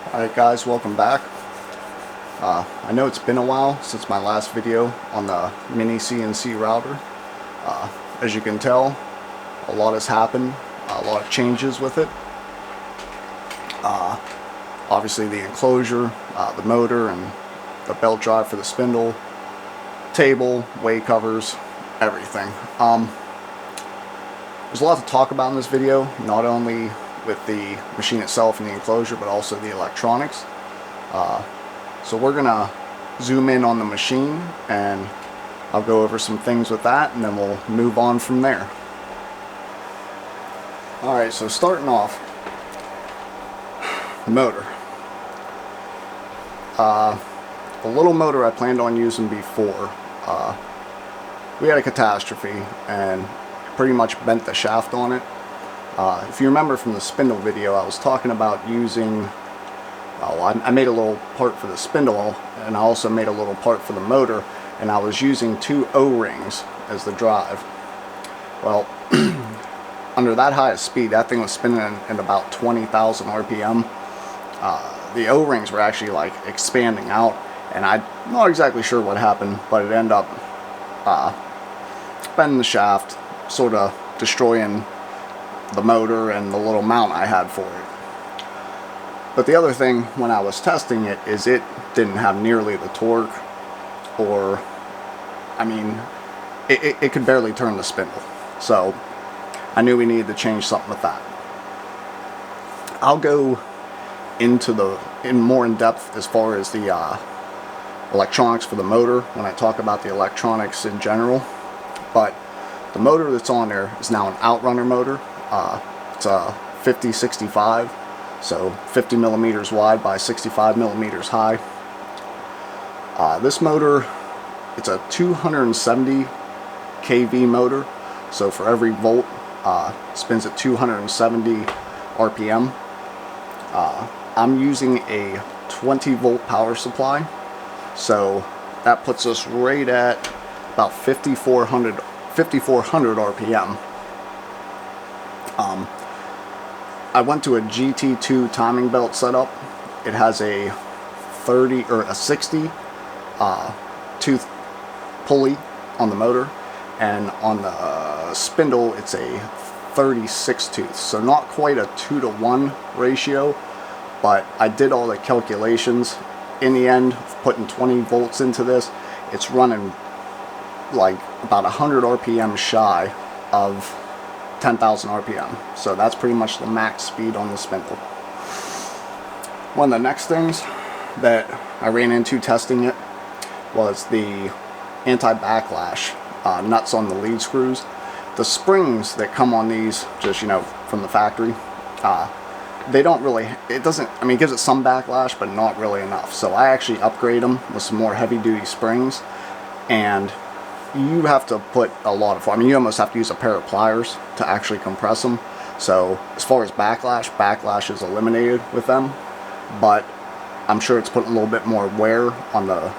Alright guys, welcome back. I know it's been a while since my last video on the mini CNC router. As you can tell, a lot has happened, a lot of changes with it. Obviously the enclosure, the motor and the belt drive for the spindle, table, way covers, everything. There's a lot to talk about in this video, not only with the machine itself and the enclosure, but also the electronics. So we're gonna zoom in on the machine and I'll go over some things with that, and then we'll move on from there. Alright, so starting off, the motor. The little motor I planned on using before, we had a catastrophe and pretty much bent the shaft on it. If you remember from the spindle video, I was talking about using, I made a little part for the spindle and I also made a little part for the motor, and I was using 2 O-rings as the drive. Well, under that high of speed, that thing was spinning at about 20,000 RPM. The O-rings were actually like expanding out, and I'm not exactly sure what happened, but it ended up bending the shaft, sort of destroying the motor and the little mount I had for it. But the other thing when I was testing it is it didn't have nearly the torque, or I mean it could barely turn the spindle. So I knew we needed to change something with that. I'll go into more in depth as far as the electronics for the motor when I talk about the electronics in general, but the motor that's on there is now an outrunner motor. It's a 50-65, so 50 millimeters wide by 65 millimeters high. This motor, it's a 270 kV motor, so for every volt spins at 270 RPM. I'm using a 20 volt power supply, so that puts us right at about 5400 RPM. I went to a GT2 timing belt setup. It has a 30 or a 60 tooth pulley on the motor, and on the spindle it's a 36 tooth, so not quite a 2-to-1 ratio, but I did all the calculations. In the end, putting 20 volts into this, it's running like about 100 RPM shy of 10,000 RPM, so that's pretty much the max speed on the spindle. One of the next things that I ran into testing it was the anti-backlash nuts on the lead screws. The springs that come on these, just from the factory, they don't really, it gives it some backlash, but not really enough. So I actually upgrade them with some more heavy-duty springs, and you have to put a lot of, you almost have to use a pair of pliers to actually compress them. So as far as backlash is eliminated with them, but I'm sure it's putting a little bit more wear on the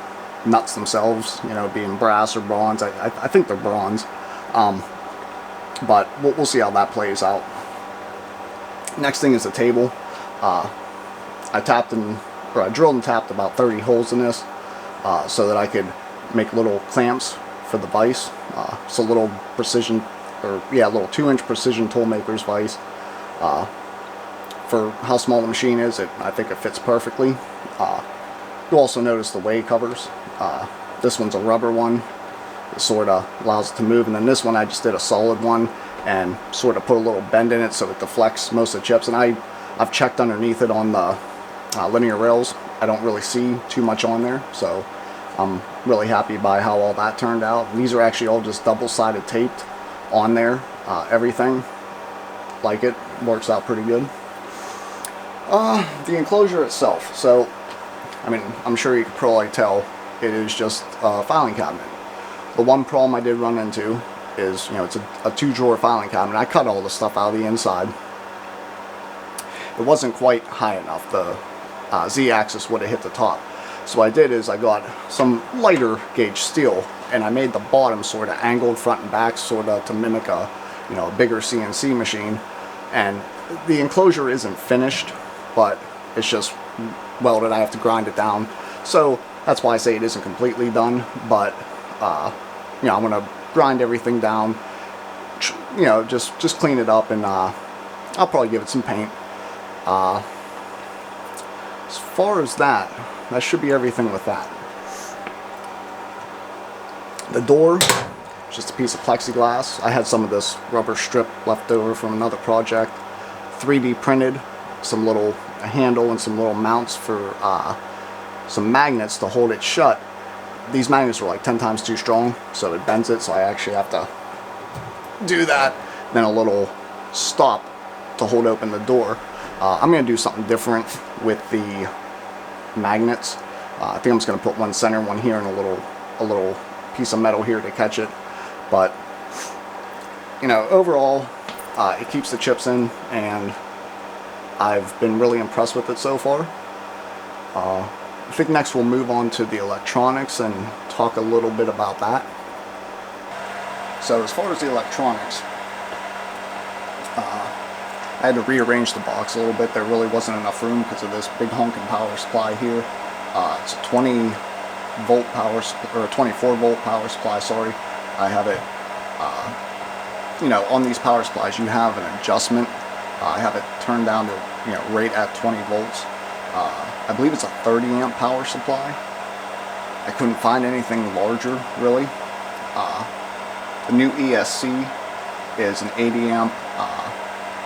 nuts themselves, being brass or bronze. I think they're bronze, but we'll see how that plays out. Next thing is the table. I drilled and tapped about 30 holes in this so that I could make little clamps for the vise. It's a little precision, a little 2-inch precision tool maker's vise. For how small the machine is, I think it fits perfectly. You'll also notice the way covers. This one's a rubber one. It sort of allows it to move, and then this one I just did a solid one and sort of put a little bend in it so it deflects most of the chips. And I've checked underneath it on the linear rails. I don't really see too much on there, so I'm really happy by how all that turned out. And these are actually all just double-sided taped on there. Everything, like it, works out pretty good. The enclosure itself, so I'm sure you can probably tell it is just a filing cabinet. The one problem I did run into is, it's a 2-drawer filing cabinet. I cut all the stuff out of the inside. It wasn't quite high enough. The Z-axis would have hit the top. So what I did is I got some lighter gauge steel, and I made the bottom sort of angled front and back, sort of to mimic a bigger CNC machine. And the enclosure isn't finished, but it's just weld it, I have to grind it down. So that's why I say it isn't completely done, but you know, I'm gonna grind everything down, you know, just clean it up, and I'll probably give it some paint. As far as that should be everything with that. The door, just a piece of plexiglass. I had some of this rubber strip left over from another project. 3D printed some little handle and some little mounts for some magnets to hold it shut. These magnets are like 10 times too strong, so it bends it, so I actually have to do that. Then a little stop to hold open the door. I'm going to do something different with the magnets. I think I'm just going to put one center, one here, and a little piece of metal here to catch it. But you know, overall, it keeps the chips in, and I've been really impressed with it so far. I think next we'll move on to the electronics and talk a little bit about that. So as far as the electronics, I had to rearrange the box a little bit. There really wasn't enough room because of this big honking power supply here. It's a 20 volt power, or a 24 volt power supply, sorry. I have it, you know, on these power supplies you have an adjustment. I have it turned down to, you know, right at 20 volts. I believe it's a 30 amp power supply. I couldn't find anything larger, really. The new ESC is an 80 amp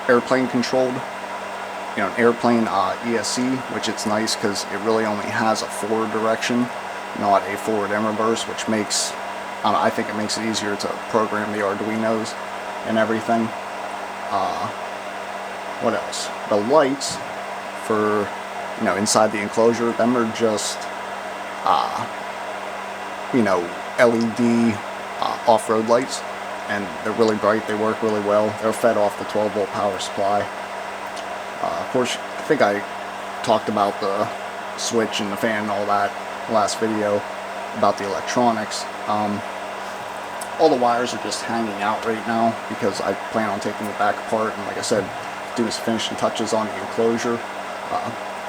airplane controlled, you know, an airplane ESC, which it's nice because it really only has a forward direction, not a forward and reverse, which makes, I think it makes it easier to program the Arduinos and everything. What else? The lights for, you know, inside the enclosure, them are just, you know, LED off-road lights, and they're really bright. They work really well. They're fed off the 12 volt power supply. Of course, I think I talked about the switch and the fan and all that last video about the electronics. All the wires are just hanging out right now because I plan on taking it back apart, and like I said, doing some finishing touches on the enclosure.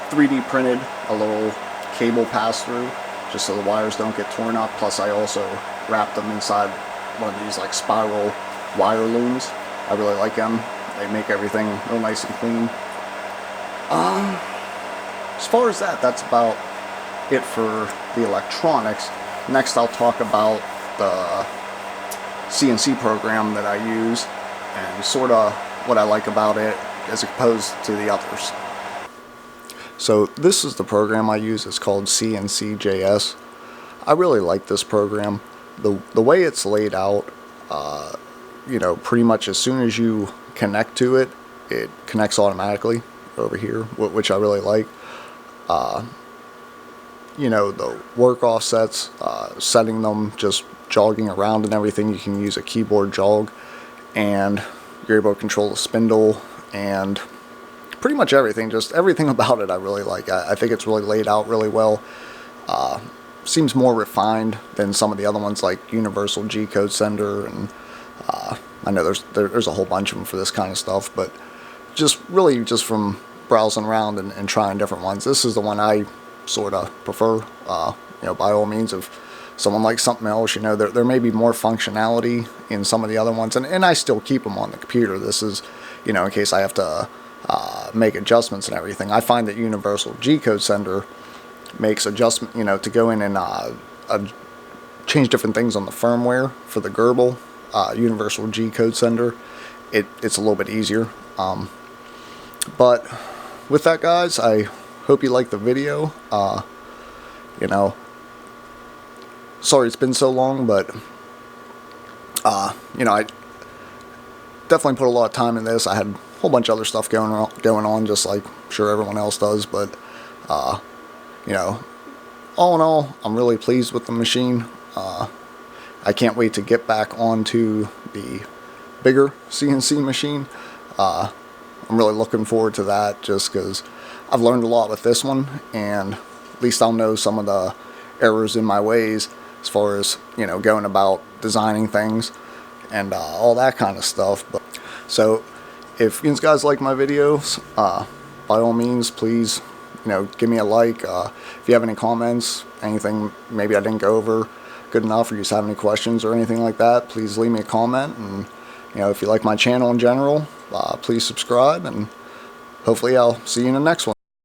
3D printed a little cable pass-through just so the wires don't get torn up. Plus I also wrapped them inside one of these like spiral wire looms. I really like them. They make everything real nice and clean. As far as that, that's about it for the electronics. Next I'll talk about the CNC program that I use and sort of what I like about it as opposed to the others. So this is the program I use. It's called CNCJS. I really like this program. The way it's laid out, you know, pretty much as soon as you connect to it, it connects automatically over here, which I really like. You know, the work offsets, setting them, just jogging around and everything, you can use a keyboard jog, and you're able to control the spindle and pretty much everything. Just everything about it I really like. I think it's really laid out really well. Seems more refined than some of the other ones like Universal G-Code Sender, and I know there's a whole bunch of them for this kind of stuff, but just really just from browsing around and trying different ones, this is the one I sort of prefer. You know, by all means, if someone likes something else, you know, there may be more functionality in some of the other ones, and I still keep them on the computer. This is, you know, in case I have to make adjustments and everything. I find that Universal G-Code Sender makes adjustment, you know, to go in and change different things on the firmware for the Gerbil. Universal G-Code Sender, it's a little bit easier. But with that, guys, I hope you liked the video. You know, sorry it's been so long, but you know, I definitely put a lot of time in this. I had a whole bunch of other stuff going on, just like I'm sure everyone else does, but you know, all in all, I'm really pleased with the machine. I can't wait to get back onto the bigger CNC machine. I'm really looking forward to that, just because I've learned a lot with this one, and at least I'll know some of the errors in my ways as far as, you know, going about designing things and all that kind of stuff. But so if you guys like my videos, by all means, please give me a like. If you have any comments, anything maybe I didn't go over good enough, or you just have any questions or anything like that, please leave me a comment. And if you like my channel in general, please subscribe, and hopefully I'll see you in the next one.